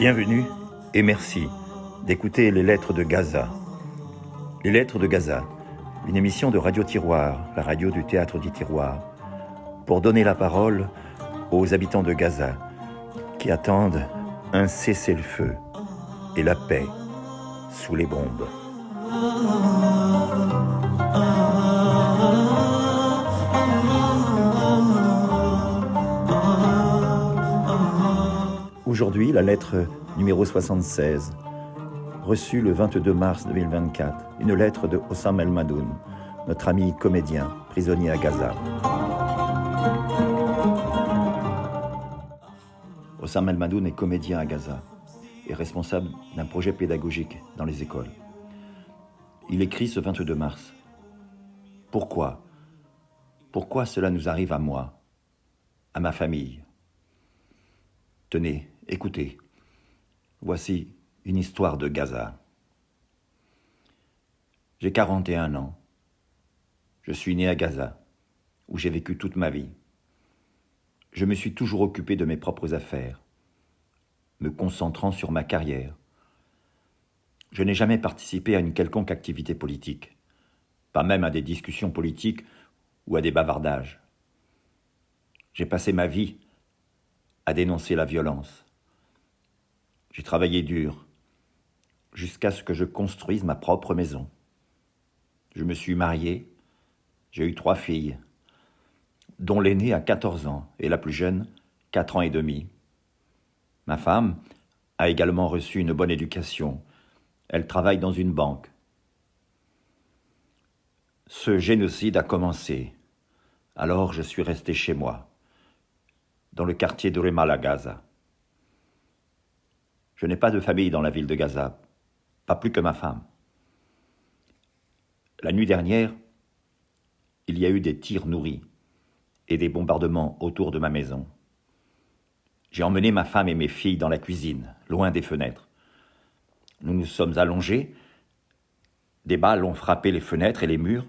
Bienvenue et merci d'écouter les Lettres de Gaza. Les Lettres de Gaza, une émission de Radio Tiroir, la radio du Théâtre du Tiroir, pour donner la parole aux habitants de Gaza qui attendent un cessez-le-feu et la paix sous les bombes. Aujourd'hui, la lettre numéro 76, reçue le 22 mars 2024, une lettre de Hossam El Madoun, notre ami comédien, prisonnier à Gaza. Hossam El Madoun est comédien à Gaza et responsable d'un projet pédagogique dans les écoles. Il écrit ce 22 mars. Pourquoi ? Pourquoi cela nous arrive à moi, à ma famille ? Tenez, écoutez. Voici une histoire de Gaza. J'ai 41 ans. Je suis né à Gaza, où j'ai vécu toute ma vie. Je me suis toujours occupé de mes propres affaires, me concentrant sur ma carrière. Je n'ai jamais participé à une quelconque activité politique, pas même à des discussions politiques ou à des bavardages. J'ai passé ma vie à dénoncer la violence. J'ai travaillé dur, jusqu'à ce que je construise ma propre maison. Je me suis marié, j'ai eu 3 filles, dont l'aînée a 14 ans et la plus jeune, 4 ans et demi. Ma femme a également reçu une bonne éducation. Elle travaille dans une banque. Ce génocide a commencé. Alors je suis resté chez moi, dans le quartier de Remal à Gaza. Je n'ai pas de famille dans la ville de Gaza, pas plus que ma femme. La nuit dernière, il y a eu des tirs nourris et des bombardements autour de ma maison. J'ai emmené ma femme et mes filles dans la cuisine, loin des fenêtres. Nous nous sommes allongés, des balles ont frappé les fenêtres et les murs.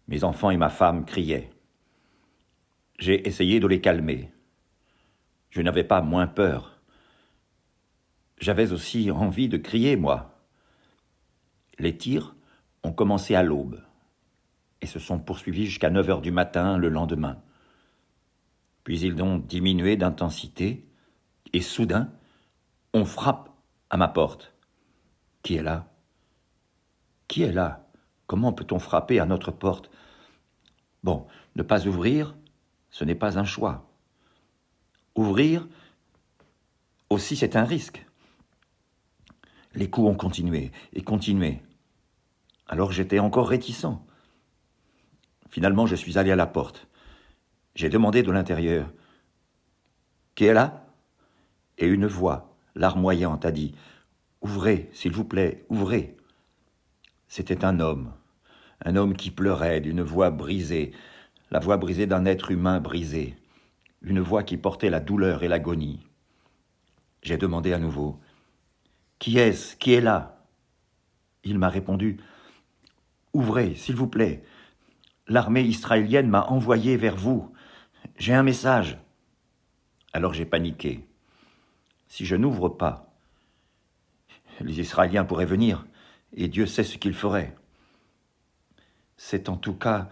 Mes enfants et ma femme criaient. J'ai essayé de les calmer. Je n'avais pas moins peur. J'avais aussi envie de crier, moi. Les tirs ont commencé à l'aube et se sont poursuivis jusqu'à 9h du matin le lendemain. Puis ils ont diminué d'intensité et soudain, on frappe à ma porte. Qui est là ? Qui est là ? Comment peut-on frapper à notre porte ? Bon, ne pas ouvrir, ce n'est pas un choix. Ouvrir, aussi, c'est un risque. Les coups ont continué et continué. Alors j'étais encore réticent. Finalement, je suis allé à la porte. J'ai demandé de l'intérieur. « Qui est là ?» Et une voix, larmoyante, a dit « Ouvrez, s'il vous plaît, ouvrez !» C'était un homme qui pleurait d'une voix brisée, la voix brisée d'un être humain brisé, une voix qui portait la douleur et l'agonie. J'ai demandé à nouveau « Qui est-ce ? Qui est là ?» Il m'a répondu « Ouvrez, s'il vous plaît. L'armée israélienne m'a envoyé vers vous. J'ai un message. » Alors j'ai paniqué. Si je n'ouvre pas, les Israéliens pourraient venir, et Dieu sait ce qu'ils feraient. C'est en tout cas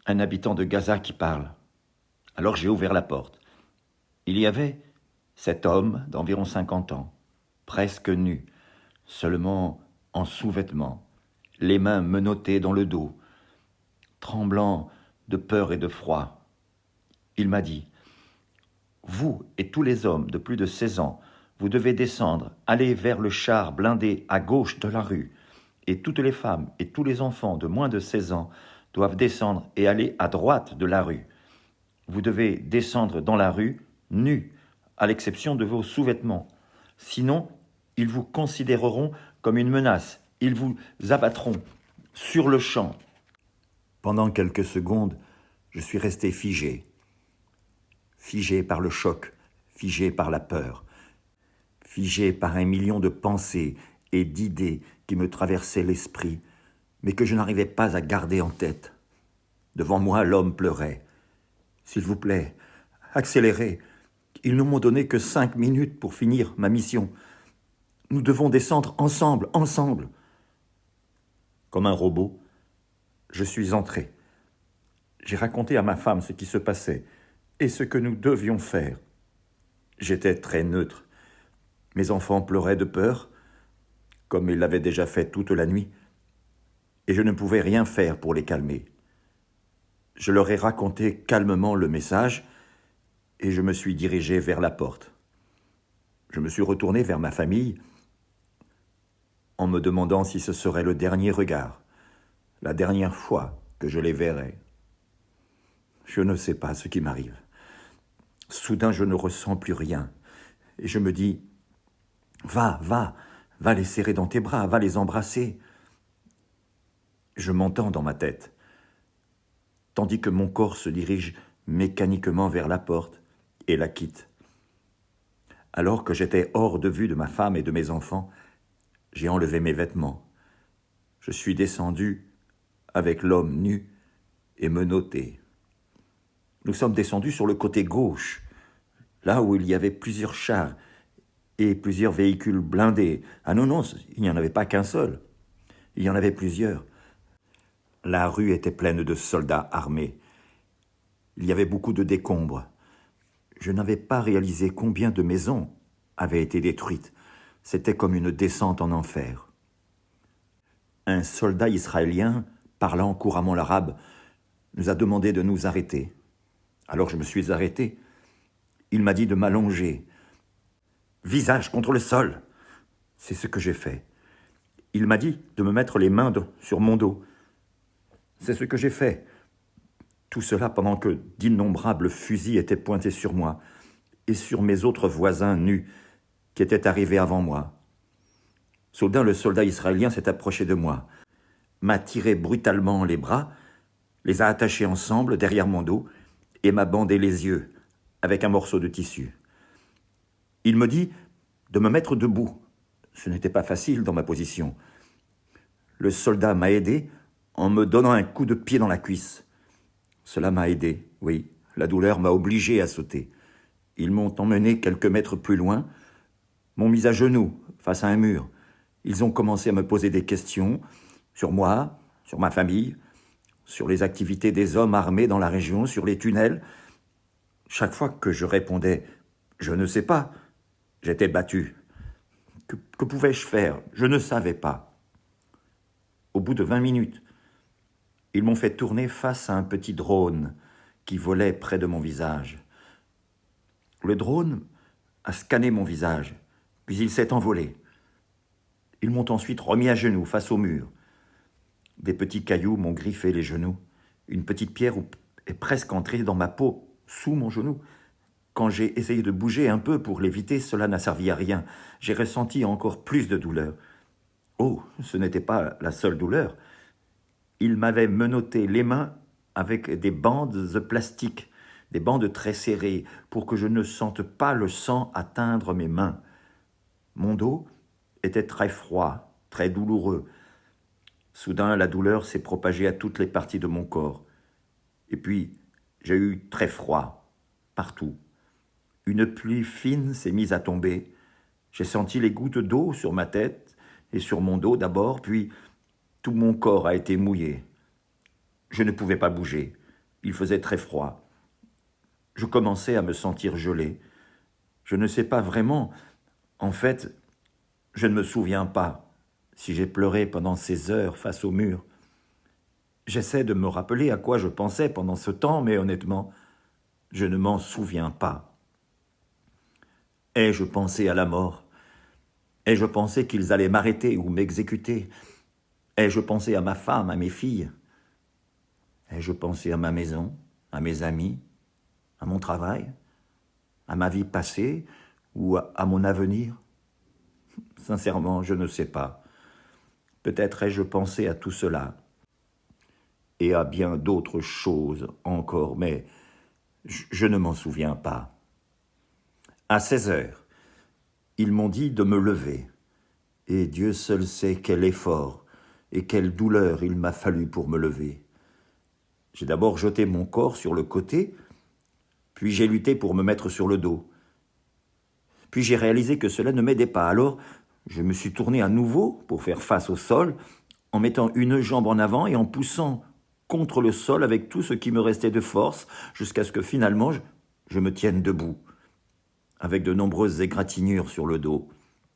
un habitant de Gaza qui parle. Alors j'ai ouvert la porte. Il y avait cet homme d'environ 50 ans, presque nu, seulement en sous-vêtements, les mains menottées dans le dos, tremblant de peur et de froid. Il m'a dit « Vous et tous les hommes de plus de 16 ans, vous devez descendre, aller vers le char blindé à gauche de la rue, et toutes les femmes et tous les enfants de moins de 16 ans doivent descendre et aller à droite de la rue. Vous devez descendre dans la rue, nus, à l'exception de vos sous-vêtements. Sinon, ils vous considéreront comme une menace. Ils vous abattront sur le champ. » Pendant quelques secondes, je suis resté figé. Figé par le choc, figé par la peur, figé par 1 million de pensées et d'idées qui me traversaient l'esprit, mais que je n'arrivais pas à garder en tête. Devant moi, l'homme pleurait. « S'il vous plaît, accélérez, Ils ne m'ont donné que 5 minutes pour finir ma mission. Nous devons descendre ensemble, ensemble. Comme un robot, je suis entré. J'ai raconté à ma femme ce qui se passait et ce que nous devions faire. J'étais très neutre. Mes enfants pleuraient de peur, comme ils l'avaient déjà fait toute la nuit, et je ne pouvais rien faire pour les calmer. Je leur ai raconté calmement le message et je me suis dirigé vers la porte. Je me suis retourné vers ma famille en me demandant si ce serait le dernier regard, la dernière fois que je les verrais. Je ne sais pas ce qui m'arrive. Soudain, je ne ressens plus rien et je me dis « Va les serrer dans tes bras, va les embrasser ». Je m'entends dans ma tête, tandis que mon corps se dirige mécaniquement vers la porte et la quitte. Alors que j'étais hors de vue de ma femme et de mes enfants, j'ai enlevé mes vêtements. Je suis descendu avec l'homme nu et menotté. Nous sommes descendus sur le côté gauche, là où il y avait plusieurs chars et plusieurs véhicules blindés. Ah non, il n'y en avait pas qu'un seul. Il y en avait plusieurs. La rue était pleine de soldats armés. Il y avait beaucoup de décombres. Je n'avais pas réalisé combien de maisons avaient été détruites. C'était comme une descente en enfer. Un soldat israélien, parlant couramment l'arabe, nous a demandé de nous arrêter. Alors je me suis arrêté. Il m'a dit de m'allonger, visage contre le sol. C'est ce que j'ai fait. Il m'a dit de me mettre les mains sur mon dos. C'est ce que j'ai fait. Tout cela pendant que d'innombrables fusils étaient pointés sur moi et sur mes autres voisins nus qui étaient arrivés avant moi. Soudain, le soldat israélien s'est approché de moi, m'a tiré brutalement les bras, les a attachés ensemble derrière mon dos et m'a bandé les yeux avec un morceau de tissu. Il me dit de me mettre debout. Ce n'était pas facile dans ma position. Le soldat m'a aidé en me donnant un coup de pied dans la cuisse. Cela m'a aidé, oui. La douleur m'a obligé à sauter. Ils m'ont emmené quelques mètres plus loin, m'ont mis à genoux face à un mur. Ils ont commencé à me poser des questions sur moi, sur ma famille, sur les activités des hommes armés dans la région, sur les tunnels. Chaque fois que je répondais « je ne sais pas », j'étais battu. Que pouvais-je faire? Je ne savais pas. Au bout de 20 minutes, ils m'ont fait tourner face à un petit drone qui volait près de mon visage. Le drone a scanné mon visage, puis il s'est envolé. Ils m'ont ensuite remis à genoux face au mur. Des petits cailloux m'ont griffé les genoux. Une petite pierre est presque entrée dans ma peau, sous mon genou. Quand j'ai essayé de bouger un peu pour l'éviter, cela n'a servi à rien. J'ai ressenti encore plus de douleur. Oh, ce n'était pas la seule douleur. Il m'avait menotté les mains avec des bandes plastiques, des bandes très serrées, pour que je ne sente pas le sang atteindre mes mains. Mon dos était très froid, très douloureux. Soudain, la douleur s'est propagée à toutes les parties de mon corps. Et puis, j'ai eu très froid, partout. Une pluie fine s'est mise à tomber. J'ai senti les gouttes d'eau sur ma tête et sur mon dos d'abord, puis tout mon corps a été mouillé. Je ne pouvais pas bouger. Il faisait très froid. Je commençais à me sentir gelé. Je ne sais pas vraiment. En fait, je ne me souviens pas si j'ai pleuré pendant ces heures face au mur. J'essaie de me rappeler à quoi je pensais pendant ce temps, mais honnêtement, je ne m'en souviens pas. Ai-je pensé à la mort? Ai-je pensé qu'ils allaient m'arrêter ou m'exécuter? Ai-je pensé à ma femme, à mes filles? Ai-je pensé à ma maison, à mes amis, à mon travail, à ma vie passée ou à mon avenir? Sincèrement, je ne sais pas. Peut-être ai-je pensé à tout cela et à bien d'autres choses encore, mais je ne m'en souviens pas. À 16 heures, ils m'ont dit de me lever, et Dieu seul sait quel effort et quelle douleur il m'a fallu pour me lever. J'ai d'abord jeté mon corps sur le côté, puis j'ai lutté pour me mettre sur le dos. Puis j'ai réalisé que cela ne m'aidait pas. Alors, je me suis tourné à nouveau pour faire face au sol, en mettant une jambe en avant et en poussant contre le sol avec tout ce qui me restait de force, jusqu'à ce que finalement je me tienne debout, avec de nombreuses égratignures sur le dos,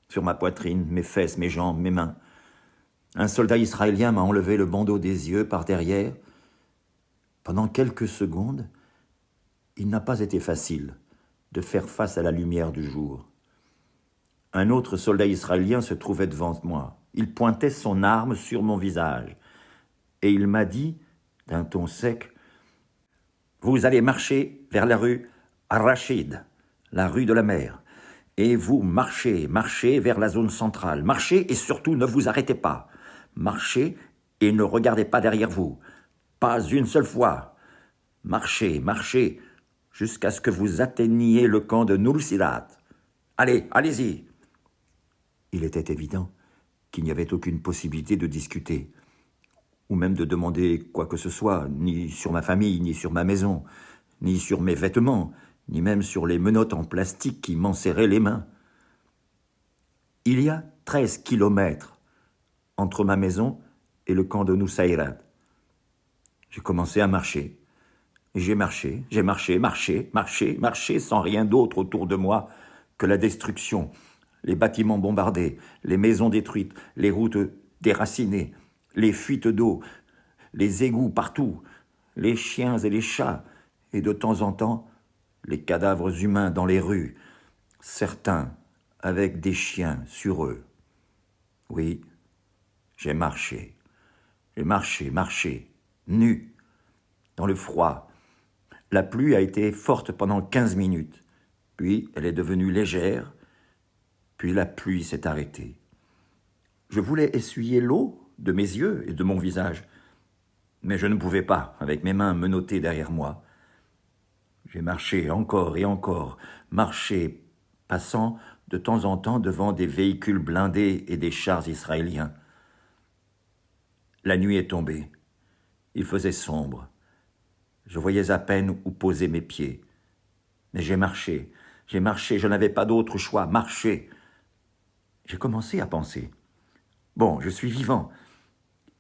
sur ma poitrine, mes fesses, mes jambes, mes mains. Un soldat israélien m'a enlevé le bandeau des yeux par derrière. Pendant quelques secondes, il n'a pas été facile de faire face à la lumière du jour. Un autre soldat israélien se trouvait devant moi. Il pointait son arme sur mon visage. Et il m'a dit, d'un ton sec, « Vous allez marcher vers la rue Ar-Rachid, la rue de la mer. Et vous marchez vers la zone centrale. Marchez et surtout ne vous arrêtez pas. Marchez et ne regardez pas derrière vous. Pas une seule fois. Marchez, jusqu'à ce que vous atteigniez le camp de Nulsirat. Allez, allez-y. » Il était évident qu'il n'y avait aucune possibilité de discuter, ou même de demander quoi que ce soit, ni sur ma famille, ni sur ma maison, ni sur mes vêtements, ni même sur les menottes en plastique qui m'enserraient les mains. Il y a 13 kilomètres entre ma maison et le camp de Nusayrat. J'ai commencé à marcher. Et j'ai marché, sans rien d'autre autour de moi que la destruction, les bâtiments bombardés, les maisons détruites, les routes déracinées, les fuites d'eau, les égouts partout, les chiens et les chats, et de temps en temps, les cadavres humains dans les rues, certains avec des chiens sur eux. Oui, j'ai marché, nu, dans le froid. La pluie a été forte pendant 15 minutes, puis elle est devenue légère, puis la pluie s'est arrêtée. Je voulais essuyer l'eau de mes yeux et de mon visage, mais je ne pouvais pas, avec mes mains menottées derrière moi. J'ai marché encore et encore, passant de temps en temps devant des véhicules blindés et des chars israéliens. La nuit est tombée. Il faisait sombre. Je voyais à peine où poser mes pieds. Mais j'ai marché, je n'avais pas d'autre choix, marcher. J'ai commencé à penser. Bon, je suis vivant.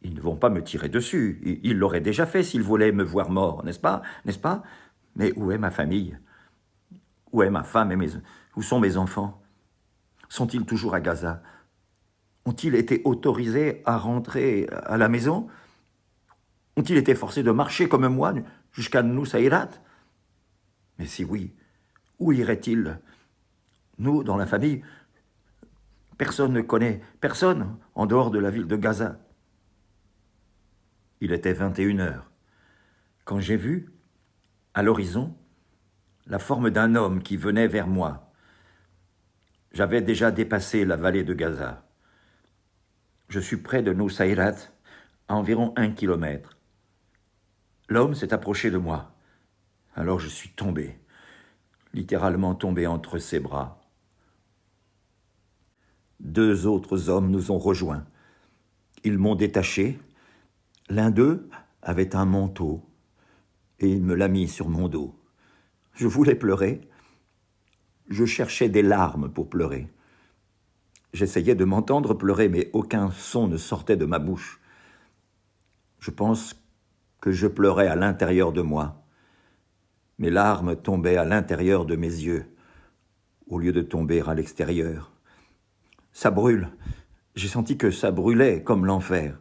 Ils ne vont pas me tirer dessus. Ils l'auraient déjà fait s'ils voulaient me voir mort, n'est-ce pas? Mais où est ma famille? Où est ma femme et où sont mes enfants? Sont-ils toujours à Gaza? Ont-ils été autorisés à rentrer à la maison? Ont-ils été forcés de marcher comme moi jusqu'à Nusayrat? Mais si oui, où iraient-ils? Nous, dans la famille, personne ne connaît personne en dehors de la ville de Gaza. Il était 21h, quand j'ai vu, à l'horizon, la forme d'un homme qui venait vers moi. J'avais déjà dépassé la vallée de Gaza. Je suis près de Nusayrat, à environ 1 kilomètre. L'homme s'est approché de moi. Alors je suis tombé, littéralement tombé entre ses bras. 2 autres hommes nous ont rejoints. Ils m'ont détaché. L'un d'eux avait un manteau et il me l'a mis sur mon dos. Je voulais pleurer. Je cherchais des larmes pour pleurer. J'essayais de m'entendre pleurer, mais aucun son ne sortait de ma bouche. Je pense que je pleurais à l'intérieur de moi. Mes larmes tombaient à l'intérieur de mes yeux, au lieu de tomber à l'extérieur. Ça brûle. J'ai senti que ça brûlait comme l'enfer.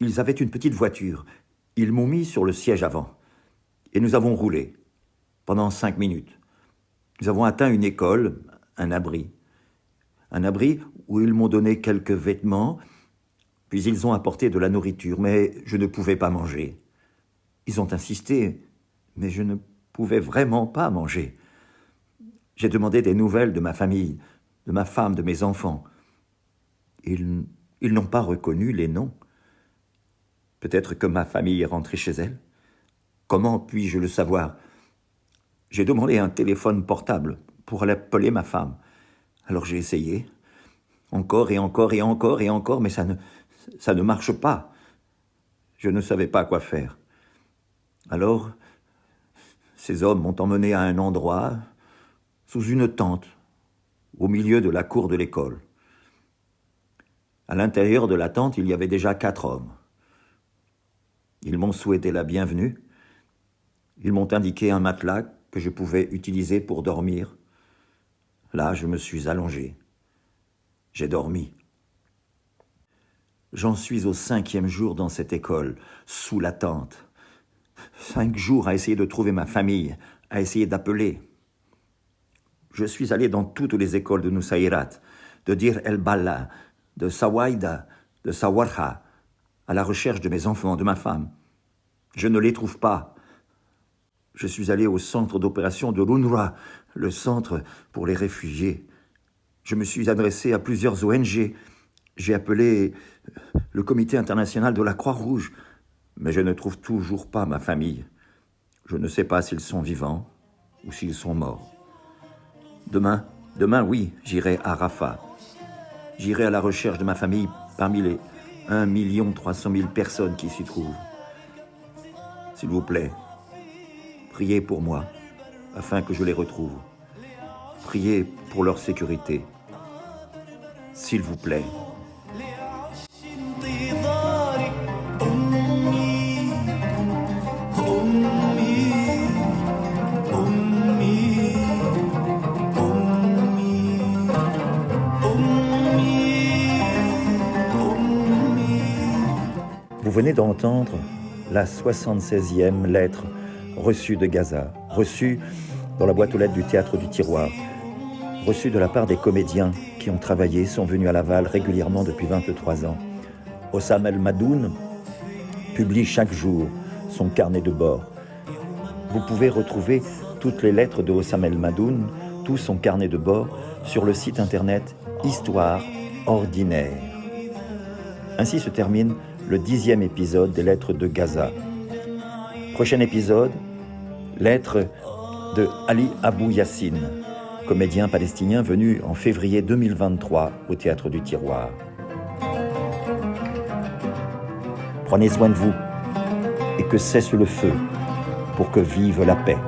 Ils avaient une petite voiture. Ils m'ont mis sur le siège avant. Et nous avons roulé pendant 5 minutes. Nous avons atteint une école, un abri. Un abri où ils m'ont donné quelques vêtements, puis ils ont apporté de la nourriture, mais je ne pouvais pas manger. Ils ont insisté, mais je ne pouvais vraiment pas manger. J'ai demandé des nouvelles de ma famille, de ma femme, de mes enfants. Ils n'ont pas reconnu les noms. Peut-être que ma famille est rentrée chez elle. Comment puis-je le savoir? J'ai demandé un téléphone portable pour aller appeler ma femme. Alors j'ai essayé, encore, mais ça ne marche pas. Je ne savais pas quoi faire. Alors, ces hommes m'ont emmené à un endroit, sous une tente, au milieu de la cour de l'école. À l'intérieur de la tente, il y avait déjà 4 hommes. Ils m'ont souhaité la bienvenue. Ils m'ont indiqué un matelas que je pouvais utiliser pour dormir. Là, je me suis allongé. J'ai dormi. J'en suis au 5e jour dans cette école, sous la tente. 5 jours à essayer de trouver ma famille, à essayer d'appeler. Je suis allé dans toutes les écoles de Nusayrat, de Dir el-Balla, de Sawaïda, de Sawarha, à la recherche de mes enfants, de ma femme. Je ne les trouve pas. Je suis allé au centre d'opération de l'UNRWA, le centre pour les réfugiés. Je me suis adressé à plusieurs ONG. J'ai appelé le Comité international de la Croix-Rouge, mais je ne trouve toujours pas ma famille. Je ne sais pas s'ils sont vivants ou s'ils sont morts. Demain, oui, j'irai à Rafah. J'irai à la recherche de ma famille parmi les 1 300 000 personnes qui s'y trouvent. S'il vous plaît, priez pour moi, afin que je les retrouve. Priez pour leur sécurité. S'il vous plaît. Vous venez d'entendre la 76e lettre reçue de Gaza, reçue dans la boîte aux lettres du théâtre du Tiroir, reçue de la part des comédiens qui ont travaillé, sont venus à Laval régulièrement depuis 23 ans. Hossam El Madoun publie chaque jour son carnet de bord. Vous pouvez retrouver toutes les lettres de Hossam El Madoun, tout son carnet de bord, sur le site internet Histoire ordinaire. Ainsi se termine le 10e épisode des Lettres de Gaza. Prochain épisode, lettre de Ali Abou Yassine, comédien palestinien venu en février 2023 au Théâtre du Tiroir. Prenez soin de vous et que cesse le feu pour que vive la paix.